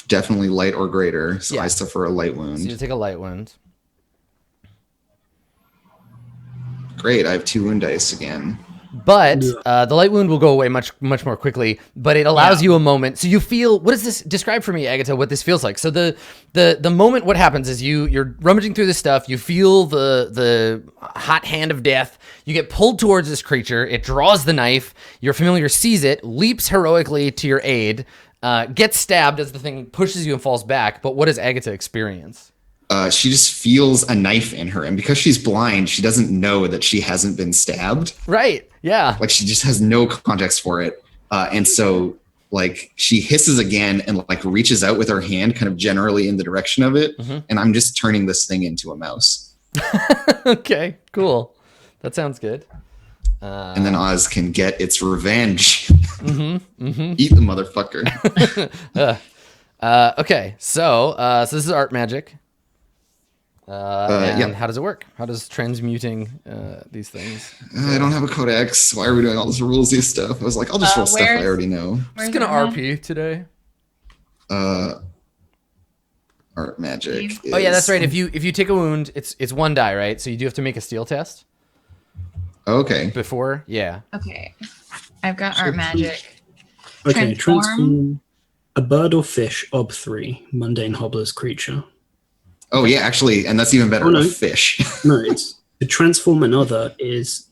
definitely light or greater. So yeah. I suffer a light So wound. you take a light wound. Great, I have 2 wound dice again. But the light wound will go away much more quickly. But it allows you a moment. So you feel, what does this describe for me, Agatha? What this feels like? So the moment, what happens is you're rummaging through this stuff. You feel the hot hand of death. You get pulled towards this creature. It draws the knife. Your familiar sees it, leaps heroically to your aid, gets stabbed as the thing pushes you and falls back. But what does Agatha experience? She just feels a knife in her, and because she's blind, she doesn't know that she hasn't been stabbed. Right. Yeah. Like, she just has no context for it, and so like she hisses again and like reaches out with her hand, kind of generally in the direction of it, and I'm just turning this thing into a mouse. Okay. Cool. That sounds good. And then Oz can get its revenge. Eat the motherfucker. Okay. So this is art magic. And how does it work? How does transmuting these things? I don't have a codex. Why are we doing all this rulesy stuff? I was like, I'll just roll stuff I already know. Just gonna RP today. Art magic. Oh yeah, that's right. If you take a wound, it's 1 die, right? So you do have to make a steel test Okay. before. Yeah. Okay. I've got art magic. Okay, Transform. transform a bird or fish, ob 3, mundane hobbler's creature. Oh yeah, actually, and that's even better. Oh, no. A fish. No, it's to transform another is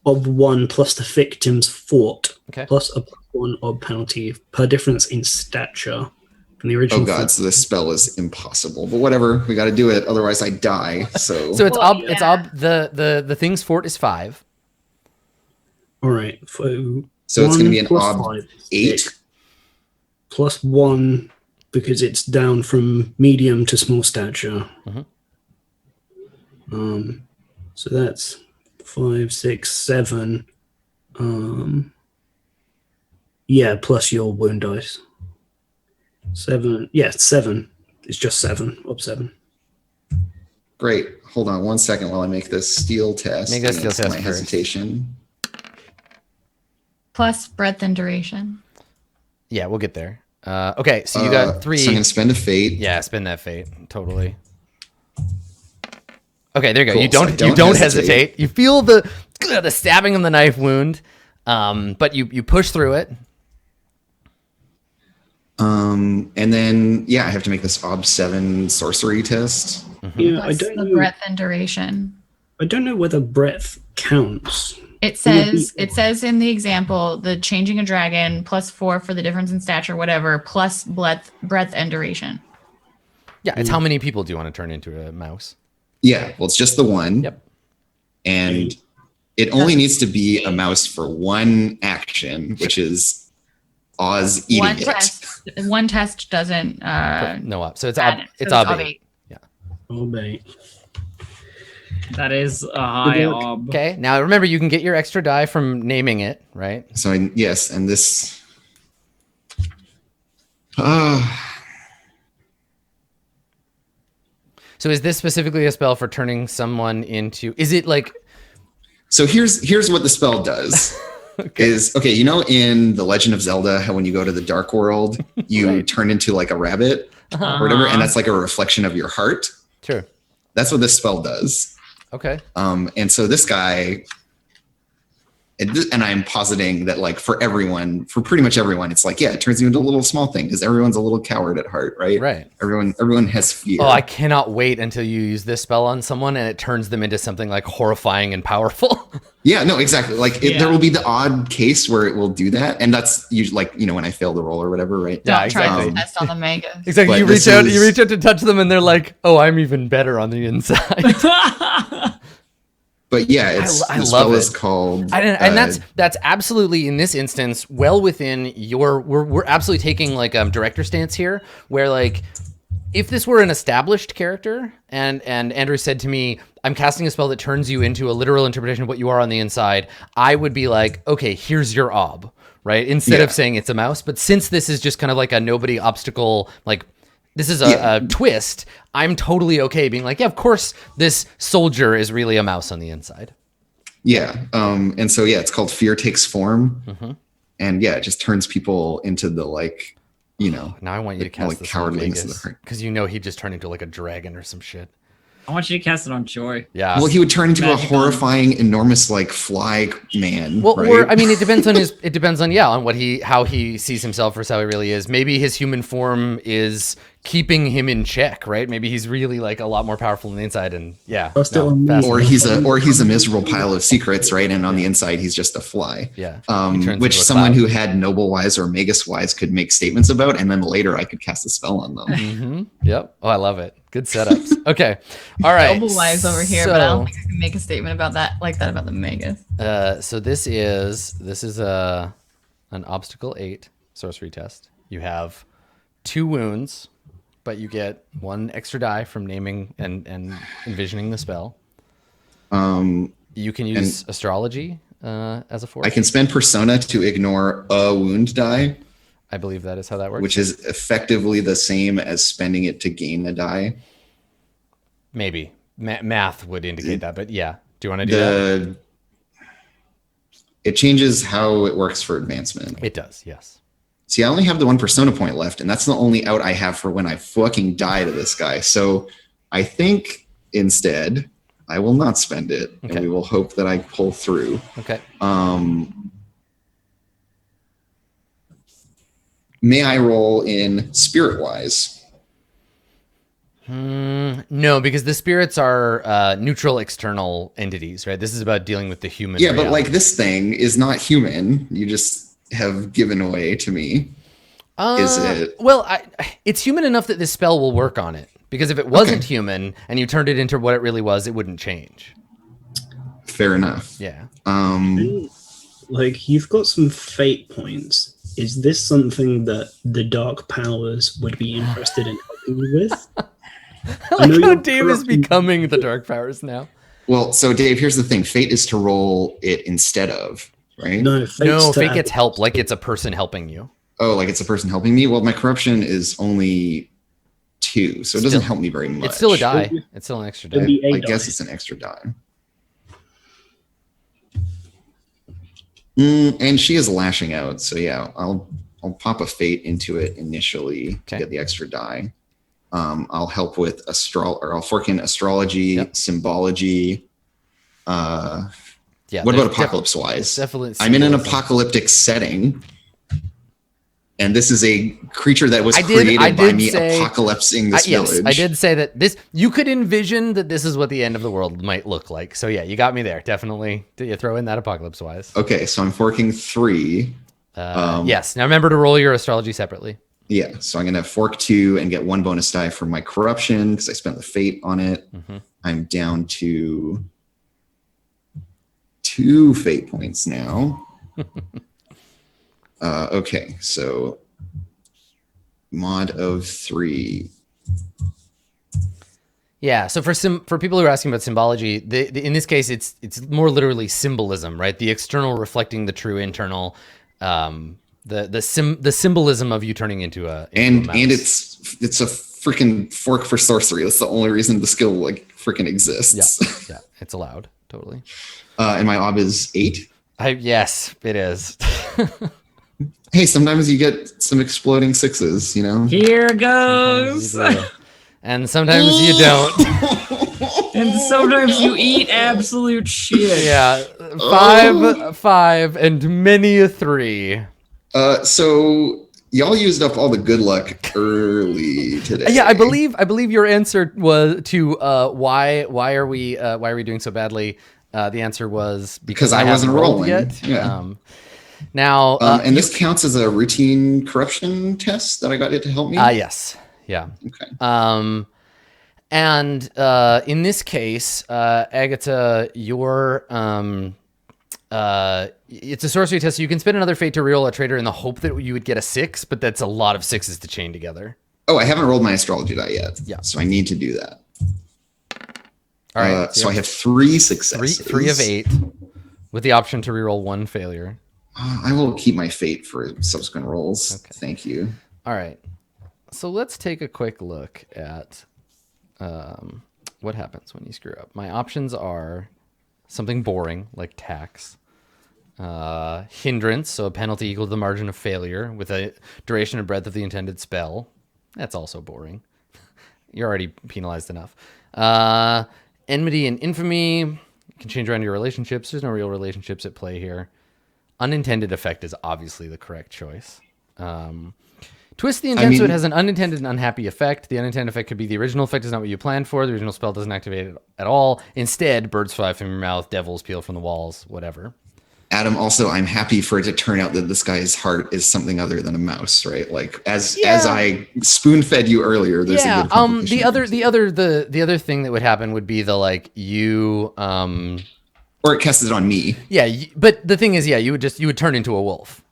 ob 1 plus the victim's fort, Okay. plus a +1 ob penalty per difference in stature from the original. Oh god, so this spell is impossible. But whatever, we got to do it. Otherwise, I die. So. So it's Well, ob. It's ob. The thing's fort is 5. All right. So it's going to be an plus ob 5 is 8. 6, plus 1 because it's down from medium to small stature. So that's 5, 6, 7. Yeah, plus your wound dice. 7. Yeah, 7. It's just 7. Ob 7. Great. Hold on 1 second while I make this steel test. Make that steel against test my first. hesitation. Plus breadth and duration. Yeah, we'll get there. Okay, so you got 3. So I'm going to spend a fate. Yeah, spend that fate. Totally. Okay, there you go. Cool, You so I don't don't hesitate. hesitate. You feel the stabbing of the knife wound, but you push through it. And then I have to make this ob 7 sorcery test. Yeah, Plus the breadth and duration. I don't know whether breadth counts. It says in the example, the changing a dragon +4 for the difference in stature, whatever, plus breadth and duration. Yeah, it's how many people do you want to turn into a mouse? Yeah, well, it's just the one. Yep. and it only needs to be a mouse for one action, which is Oz eating One test doesn't. No up. So it's it's obby. Yeah. Obey. That is a high ob. Okay. Now remember, you can get your extra die from naming it, right? So yes, and this. So is this specifically a spell for turning someone into? Is it like? So here's what the spell does. Okay. You know, in The Legend of Zelda, how when you go to the Dark World, you turn into like a rabbit or whatever, and that's like a reflection of your heart. Sure. That's what this spell does. Okay. And so this guy, and I'm positing that like for pretty much everyone, it's like, yeah, it turns you into a little small thing because everyone's a little coward at heart, right? Right. Everyone has fear. Oh, I cannot wait until you use this spell on someone and it turns them into something like horrifying and powerful. Yeah, no, exactly. Like there will be the odd case where it will do that, and that's usually like when I fail the roll or whatever, right? Yeah, Don't try to test on the mega. Exactly. You reach out to touch them, and they're like, "Oh, I'm even better on the inside." But yeah, the spell is called, and that's absolutely in this instance well within your. We're absolutely taking like director stance here, where like if this were an established character, and Andrew said to me, "I'm casting a spell that turns you into a literal interpretation of what you are on the inside," I would be like, "Okay, here's your ob," right? Instead of saying it's a mouse. But since this is just kind of like a nobody obstacle, like. This is a twist. I'm totally okay being like, yeah, of course, this soldier is really a mouse on the inside. Yeah. And so, yeah, it's called Fear Takes Form. Mm-hmm. And yeah, it just turns people into the like, Now I want you to cast this on Vegas because he just turned into like a dragon or some shit. I want you to cast it on Joy. Yeah. Well, he would turn into a horrifying, enormous, like fly man. Well, right? or I mean, it depends on how he sees himself versus how he really is. Maybe his human form is keeping him in check, right? Maybe he's really like a lot more powerful on the inside, and or he's a miserable pile of secrets, right? And on the inside, he's just a fly. Yeah. Which someone who had noble wise or magus wise could make statements about, and then later I could cast a spell on them. Mm-hmm. Yep. Oh, I love it. Good setups. Okay. All right. Noble wise over here, but I don't think I can make a statement about that about the magus. So this is an obstacle 8 sorcery test. You have 2 wounds. But you get 1 extra die from naming and envisioning the spell. You can use astrology as a force. I can spend persona to ignore a wound die. I believe that is how that works. Which is effectively the same as spending it to gain a die. Maybe. Math would indicate that, but yeah. Do you want to do that? It changes how it works for advancement. It does, yes. See, I only have the 1 persona point left, and that's the only out I have for when I fucking die to this guy. So I think instead I will not spend it, and we will hope that I pull through. Okay. May I roll in spirit-wise? No, because the spirits are neutral external entities, right? This is about dealing with the human reality. But like this thing is not human. You just have given away to me. Is it? Well, it's human enough that this spell will work on it. Because if it wasn't human and you turned it into what it really was, it wouldn't change. Fair enough. Yeah. Like you've got some fate points. Is this something that the dark powers would be interested in helping you with? I like how Dave is becoming the dark powers now. Well, so Dave, here's the thing. Fate is to roll it instead of. Right? No, fate gets help, like it's a person helping you. Oh, like it's a person helping me? Well, my corruption is only 2, so it doesn't help me very much. It's still a die. It's still an extra die. I guess it's an extra die. And she is lashing out, so yeah, I'll pop a fate into it initially to get the extra die. I'll help with I'll fork in astrology, symbology, what about apocalypse-wise? Definitely. I'm in an apocalyptic setting, and this is a creature that was created by me apocalypsing this village. Yes, I did say that you could envision that this is what the end of the world might look like. So yeah, you got me there. Definitely. Did you throw in that apocalypse-wise? Okay, so I'm forking 3. Yes. Now remember to roll your astrology separately. Yeah, so I'm going to fork 2 and get 1 bonus die for my corruption because I spent the fate on it. Mm-hmm. I'm down to 2 fate points now. Okay, so mod of 3. Yeah, so for people who are asking about symbology, in this case, it's more literally symbolism, right? The external reflecting the true internal, the symbolism of you turning into a mouse. And it's a freaking fork for sorcery. That's the only reason the skill like freaking exists. Yeah, it's allowed, totally. And my ob is 8. Yes, it is. Hey, sometimes you get some exploding 6s, you know? Here goes. And sometimes you don't. And sometimes you eat absolute shit. Yeah, 5, and many a 3. So y'all used up all the good luck early today. Yeah, I believe your answer was to why are we doing so badly? The answer was because I wasn't haven't rolled rolling yet. Yeah. Now, and this counts as a routine corruption test that I got it to help me. Yes, yeah. Okay. And in this case, Agatha, your it's a sorcery test. So you can spend another fate to reroll a traitor in the hope that you would get a 6, but that's a lot of 6s to chain together. Oh, I haven't rolled my astrology die yet. Yeah. So I need to do that. All right. So I have 3 successes. 3 of 8, with the option to reroll 1 failure. I will keep my fate for subsequent rolls. Okay. Thank you. All right. So let's take a quick look at what happens when you screw up. My options are something boring like tax, hindrance, so a penalty equal to the margin of failure with a duration and breadth of the intended spell. That's also boring. You're already penalized enough. Enmity and infamy. You can change around your relationships. There's no real relationships at play here. Unintended effect is obviously the correct choice. Twist the intent so it has an unintended and unhappy effect. The unintended effect could be the original effect is not what you planned for. The original spell doesn't activate it at all. Instead, birds fly from your mouth, devils peel from the walls, whatever. Adam, also, I'm happy for it to turn out that this guy's heart is something other than a mouse, right? Like as I spoon-fed you earlier, there's a good the other thing that would happen would be the like you or it casts it on me. Yeah, but the thing is, you would turn into a wolf.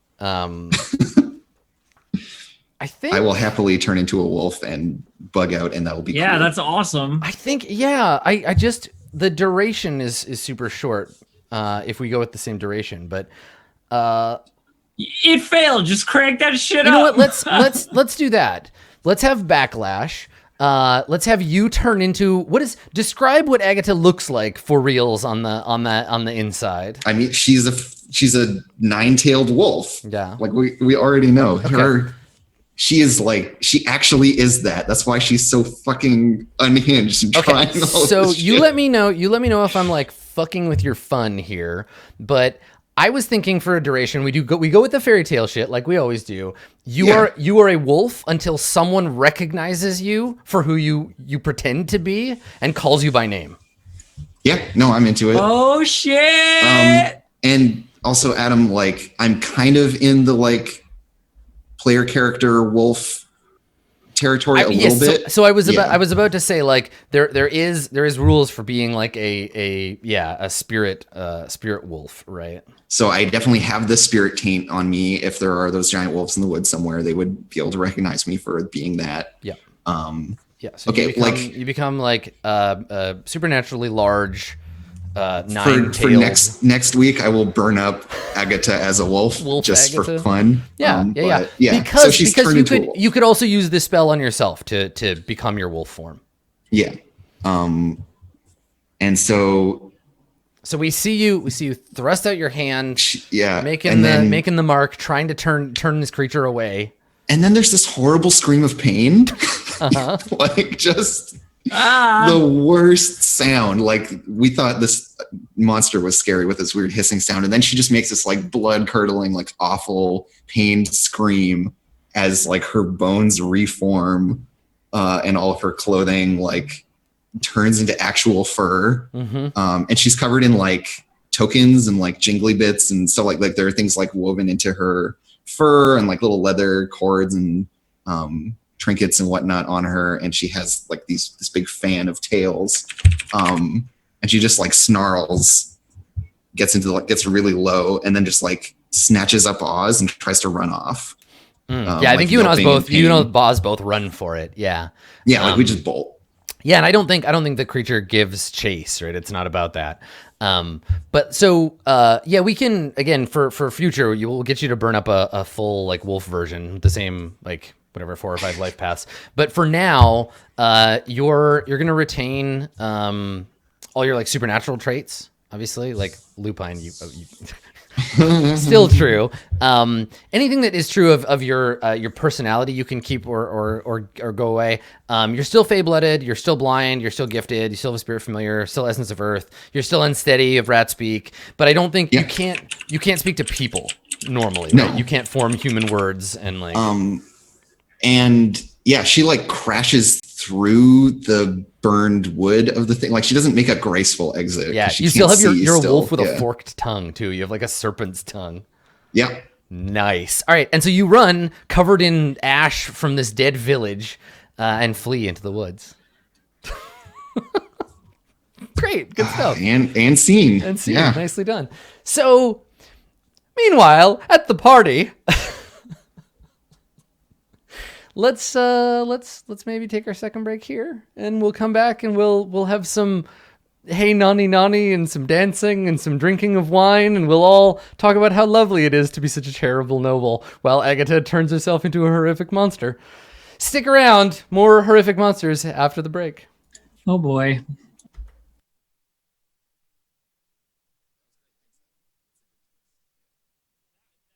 I think I will happily turn into a wolf and bug out, and that will be cool. That's awesome. I think I just the duration is super short if we go with the same duration, but it failed. Just crank that shit up. You know what? Let's do that. Let's have backlash. Let's have you turn into describe what Agatha looks like for reals on the inside. I mean, she's a 9-tailed wolf. Yeah, like we already know okay. her. She actually is that. That's why she's so fucking unhinged and trying all so this you shit. let me know if I'm like fucking with your fun here, but I was thinking for a duration we go with the fairy tale shit like we always do. You are a wolf until someone recognizes you for who you pretend to be and calls you by name. Yeah, no, I'm into it. Oh shit. And also Adam, like I'm kind of in the like player character wolf territory a little bit. So I was about to say like there is rules for being like a spirit wolf, right? So I definitely have the spirit taint on me. If there are those giant wolves in the woods somewhere, they would be able to recognize me for being that. Yeah. So okay. you become like a supernaturally large. 9-tailed. For next week, I will burn up Agatha as a wolf just Agatha. for fun. Yeah. Because so she's because you could also use this spell on yourself to become your wolf form. Yeah. And so we see you thrust out your hand. Making the mark, trying to turn this creature away. And then there's this horrible scream of pain, like just. The worst sound. Like we thought this monster was scary with this weird hissing sound, and then she just makes this like blood curdling, like awful pained scream as like her bones reform and all of her clothing like turns into actual fur. And she's covered in like tokens and like jingly bits and stuff like there are things like woven into her fur and like little leather cords and trinkets and whatnot on her, and she has like this big fan of tails, and she just like snarls gets really low, and then just like snatches up Oz and tries to run off. Yeah, I think you and Oz both run for it. Yeah. Yeah, like we just bolt. Yeah, and I don't think the creature gives chase, right? It's not about that. But so yeah, we can again for future we'll get you to burn up a full like wolf version, the same like whatever 4 or 5 life paths. But for now, you're gonna retain all your like supernatural traits, obviously, like lupine. You still true. Anything that is true of your personality, you can keep or go away. You're still fey-blooded. You're still blind. You're still gifted. You still have a spirit familiar. Still essence of earth. You're still unsteady of rat speak. But I don't think you can't speak to people normally. No, right? You can't form human words and like. And yeah, she like crashes through the burned wood of the thing. Like she doesn't make a graceful exit. Yeah, you still have you're a wolf with a forked tongue too. You have like a serpent's tongue. Yeah. Nice. All right, and so you run covered in ash from this dead village and flee into the woods. Great, good stuff. And scene. Yeah. Nicely done. So, meanwhile, at the party. Let's maybe take our second break here, and we'll come back and we'll have some hey nani and some dancing and some drinking of wine, and we'll all talk about how lovely it is to be such a terrible noble while Agatha turns herself into a horrific monster. Stick around, more horrific monsters after the break. Oh boy.